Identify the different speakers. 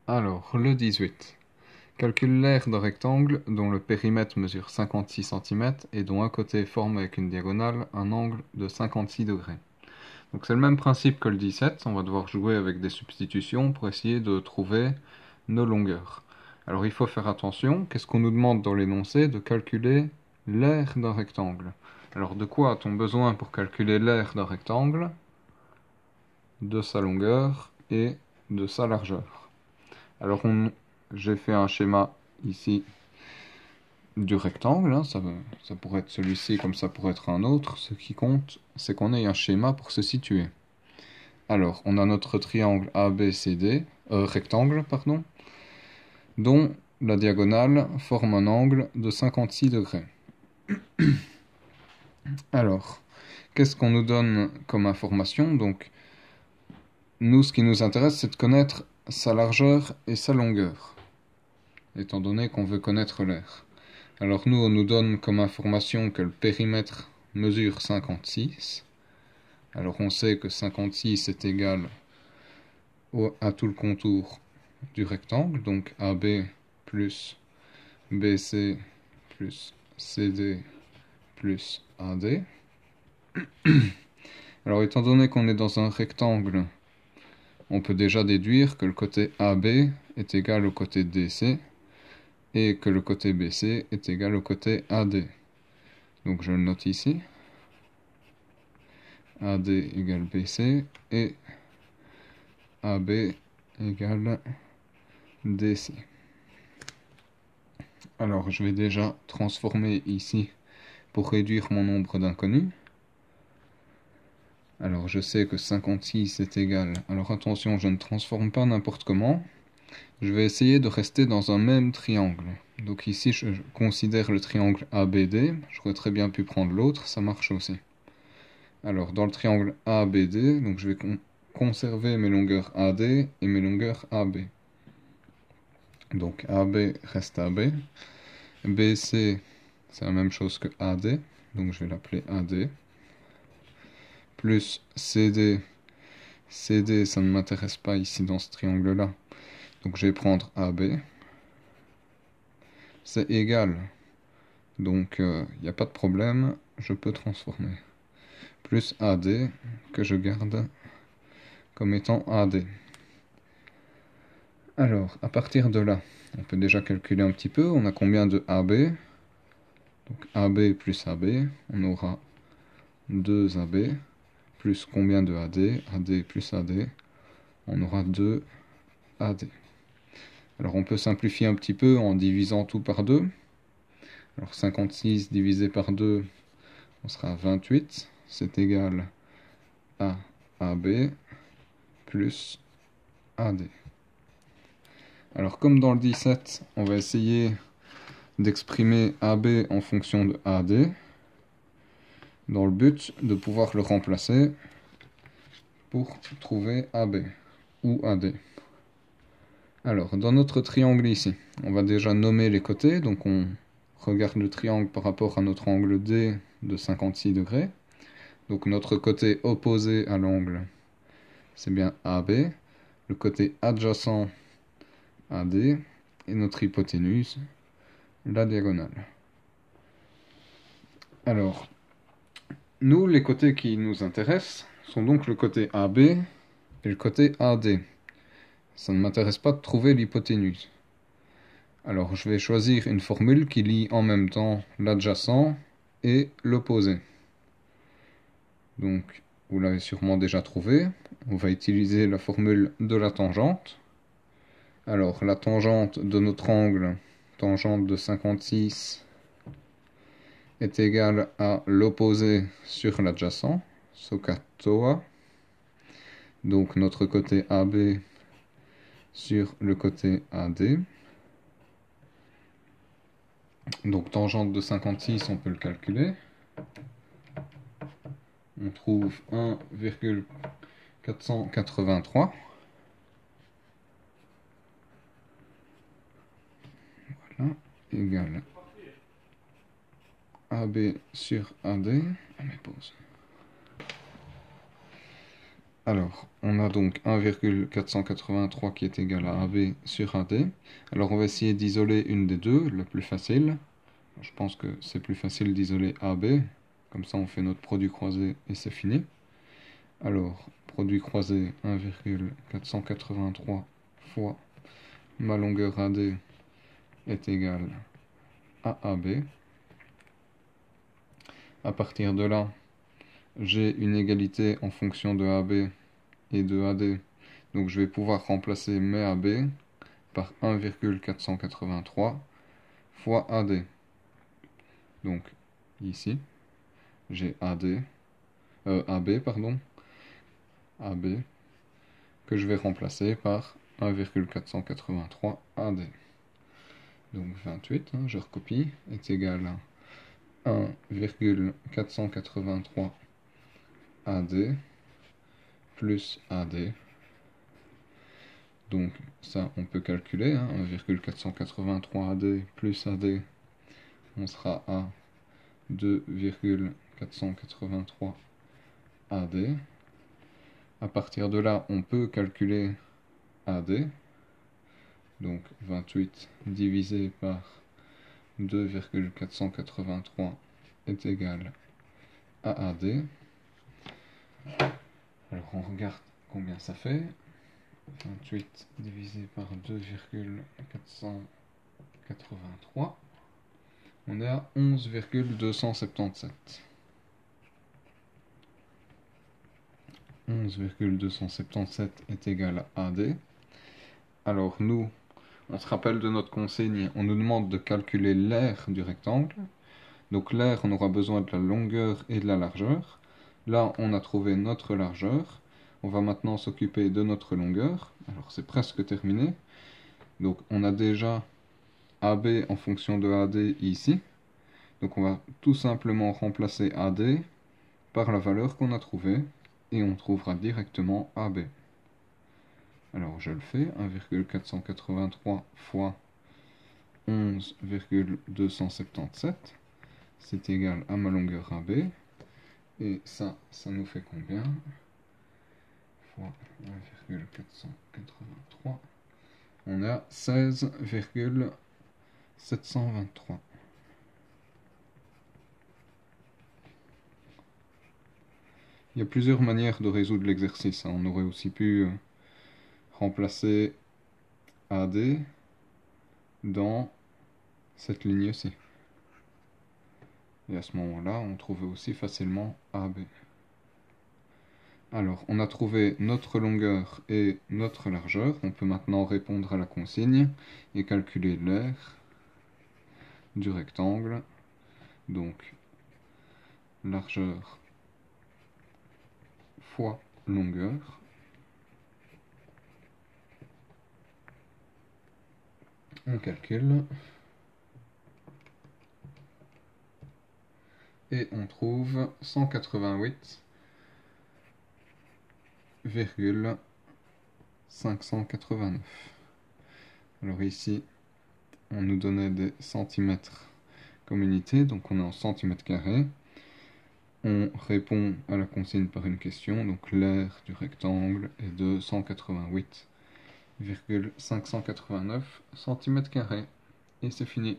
Speaker 1: Alors, le 18. Calcule l'aire d'un rectangle dont le périmètre mesure 56 cm et dont un côté forme avec une diagonale un angle de 56 degrés. Donc c'est le même principe que le 17, on va devoir jouer avec des substitutions pour essayer de trouver nos longueurs. Alors il faut faire attention, qu'est-ce qu'on nous demande dans l'énoncé? De calculer l'aire d'un rectangle. Alors de quoi a-t-on besoin pour calculer l'aire d'un rectangle? De sa longueur et de sa largeur. Alors j'ai fait un schéma ici du rectangle, hein, ça pourrait être celui-ci comme ça pourrait être un autre. Ce qui compte, c'est qu'on ait un schéma pour se situer. Alors, on a notre triangle ABCD, rectangle, pardon, dont la diagonale forme un angle de 56 degrés. Alors, qu'est-ce qu'on nous donne comme information? Donc, nous, ce qui nous intéresse, c'est de connaître sa largeur et sa longueur, étant donné qu'on veut connaître l'aire. Alors, nous, on nous donne comme information que le périmètre mesure 56. Alors, on sait que 56 est égal à tout le contour du rectangle, donc AB plus BC plus CD plus AD. Alors étant donné qu'on est dans un rectangle, on peut déjà déduire que le côté AB est égal au côté DC et que le côté BC est égal au côté AD. Donc je le note ici. AD égale BC et AB égale DC. Alors je vais déjà transformer ici pour réduire mon nombre d'inconnus. Alors je sais que 56 est égal. Alors attention, je ne transforme pas n'importe comment. Je vais essayer de rester dans un même triangle. Donc ici je considère le triangle ABD. J'aurais très bien pu prendre l'autre, ça marche aussi. Alors dans le triangle ABD, donc je vais conserver mes longueurs AD et mes longueurs AB. Donc AB reste AB. BC, c'est la même chose que AD, donc je vais l'appeler AD. Plus CD. CD, ça ne m'intéresse pas ici dans ce triangle-là. Donc je vais prendre AB. C'est égal. Donc il n'y a pas de problème, je peux transformer. Plus AD, que je garde comme étant AD. Alors, à partir de là, on peut déjà calculer un petit peu. On a combien de AB? Donc AB plus AB, on aura 2 AB. Plus combien de AD? AD plus AD, on aura 2 AD. Alors on peut simplifier un petit peu en divisant tout par 2. Alors 56 divisé par 2, on sera à 28. C'est égal à AB plus AD. Alors comme dans le 17, on va essayer d'exprimer AB en fonction de AD, dans le but de pouvoir le remplacer pour trouver AB ou AD. Alors, dans notre triangle ici, on va déjà nommer les côtés, donc on regarde le triangle par rapport à notre angle D de 56 degrés. Donc notre côté opposé à l'angle, c'est bien AB, le côté adjacent AD, et notre hypoténuse, la diagonale. Alors, nous, les côtés qui nous intéressent sont donc le côté AB et le côté AD. Ça ne m'intéresse pas de trouver l'hypoténuse. Alors, je vais choisir une formule qui lie en même temps l'adjacent et l'opposé. Donc, vous l'avez sûrement déjà trouvé. On va utiliser la formule de la tangente. Alors, la tangente de notre angle, tangente de 56, est égale à l'opposé sur l'adjacent, SOHCAHTOA. Donc, notre côté AB sur le côté AD. Donc, tangente de 56, on peut le calculer. On trouve 1,483. Voilà, égale AB sur AD. On met pause. Alors, on a donc 1,483 qui est égal à AB sur AD. Alors, on va essayer d'isoler une des deux, la plus facile. Je pense que c'est plus facile d'isoler AB. Comme ça, on fait notre produit croisé et c'est fini. Alors, produit croisé 1,483 fois ma longueur AD est égale à AB. À partir de là, j'ai une égalité en fonction de AB et de AD. Donc je vais pouvoir remplacer mes AB par 1,483 fois AD. Donc ici, j'ai AB, pardon, AB, que je vais remplacer par 1,483 AD. Donc 28, je recopie, est égal à 1,483 AD plus AD. Donc ça, on peut calculer, 1,483 AD plus AD, on sera à 2,483 AD. À partir de là, on peut calculer AD. Donc 28 divisé par 2,483 est égal à AD. Alors on regarde combien ça fait. 28 divisé par 2,483. On est à 11,277. 11,277 est égal à AD. Alors nous, on se rappelle de notre consigne, on nous demande de calculer l'aire du rectangle. Donc l'aire, on aura besoin de la longueur et de la largeur. Là, on a trouvé notre largeur. On va maintenant s'occuper de notre longueur. Alors c'est presque terminé. Donc on a déjà AB en fonction de AD ici. Donc on va tout simplement remplacer AD par la valeur qu'on a trouvée. Et on trouvera directement AB. Alors je le fais, 1,483 fois 11,277, c'est égal à ma longueur AB. Et ça nous fait combien? Fois 1,483. On a 16,723. Il y a plusieurs manières de résoudre l'exercice. On aurait aussi pu remplacer AD dans cette ligne-ci. Et à ce moment-là, on trouvait aussi facilement AB. Alors, on a trouvé notre longueur et notre largeur. On peut maintenant répondre à la consigne et calculer l'aire du rectangle. Donc, largeur fois longueur. On calcule. Et on trouve 188,589. Alors ici, on nous donnait des centimètres comme unité, donc on est en centimètres carrés. On répond à la consigne par une question, donc l'aire du rectangle est de 188,589 cm². Et c'est fini.